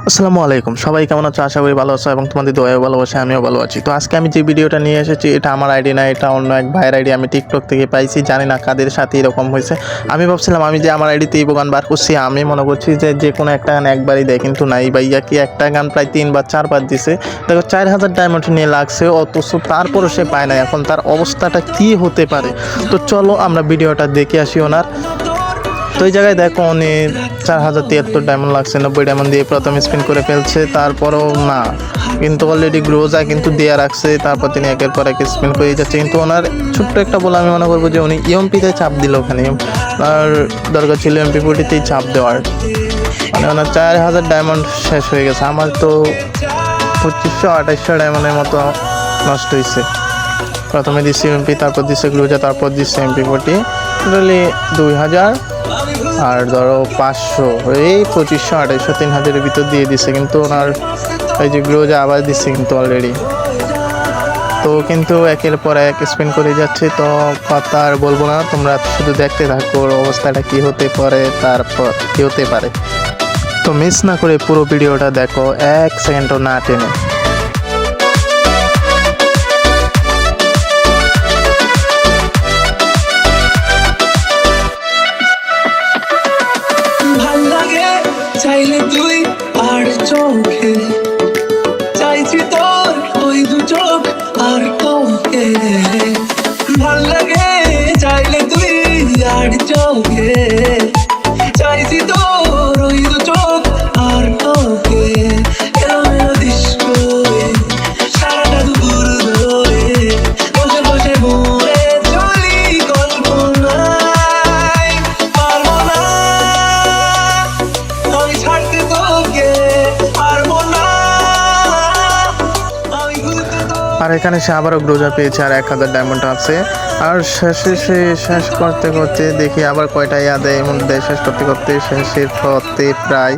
আসসালামু আলাইকুম, সবাই কেমন আছো? আশা করি ভালো আছো এবং তোমাদের দোয়ায় ভালোবাসা আমিও ভালো আছি। তো আজকে আমি যে ভিডিওটা নিয়ে এসেছি এটা আমার আইডি না, এটা অন্য এক ভাইয়ের আইডি। আমি টিকটক থেকে পাইছি, জানি না কাদের সাথে এরকম হয়েছে। আমি ভাবছিলাম আমি যে আমার আইডিতে এই গান বার করছি, আমি মনে করছি যে কোনো একটা গান একবারই দেয়, কিন্তু না, এই ভাইয়া কি একটা গান প্রায় 3 বা 4 বার দিছে। দেখো 4000 ডায়মন্ড নিয়ে লাগছে, অথচ তারপরও সে পায় না। এখন তার অবস্থাটা কি হতে পারে? তো চলো আমরা ভিডিওটা দেখে আসি ওনার। তো এই জায়গায় দেখো উনি 4073 ডায়মন্ড লাগছে, 90 ডায়মন্ড দিয়ে প্রথম স্পিন করে ফেলছে। তারপরও না, কিন্তু অলরেডি গ্রোজা কিন্তু দেওয়া রাখছে। তারপর তিনি একের পর এক স্পিন করে যাচ্ছে, কিন্তু ওনার ছোট্ট একটা বলে আমি মনে করবো যে উনি ইএমপিতে চাপ দিল। ওখানে আর দরকার ছিল এমপি 40তেই চাপ দেওয়ার। মানে ওনার 4000 ডায়মন্ড শেষ হয়ে গেছে। আমার তো 2500-2800 ডায়মন্ডের মতো নষ্ট হয়েছে। প্রথমে দিচ্ছে এমপি, তারপর দিচ্ছে গ্রোজা, তারপর দিচ্ছে এমপি 40, টোটালি 2000 আর ধরো 500, এই 2500-2800 3000-এর ভিতর দিয়ে দিচ্ছে। কিন্তু ওনার এই যে গ্রোজা আবার দিচ্ছে কিন্তু অলরেডি। তো কিন্তু একের পর এক স্পিন করে যাচ্ছে। তো কথা আর বলবো না, তোমরা শুধু দেখতে থাকো ওর অবস্থাটা কি হতে পারে, তারপর কি হতে পারে। তো মিস না করে পুরো ভিডিওটা দেখো, 1 সেকেন্ডও না টেনে। চাইলে তুই আর চোখে চাইছি তোর ওই দু চোখ আর তোকে ভাল লাগে। চাইলে তুই আর চোখে চাইছি তোর ওই দু চোখ আর তোকে ডিস্কো সারাটা দুপুর ধরে বসে বসে মরে চলি কল্পনায়। পারবো না আমি ছাড়তে তোকে, পারবো না আমি ভুলতে তোকে। আর এখানে সে আবারও গ্রোজা পেয়েছে আর 1000 ডায়মন্ড আছে। আর শেষে সে শেষ করতে করতে দেখি আবার কয়টা ইয়াদে এর মধ্যে শেষ করতে করতে শেষের পথে প্রায়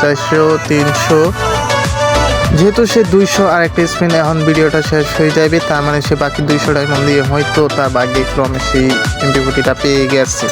400-300। যেহেতু সে 200 আর একটা স্পিন এখন ভিডিওটা শেষ হয়ে যাবে, তার মানে সে বাকি 200 ডায়মন্ড দিয়ে হয়তো তার ভাগ্যে ক্রমে সেই এমপি 40টা পেয়ে গেছে।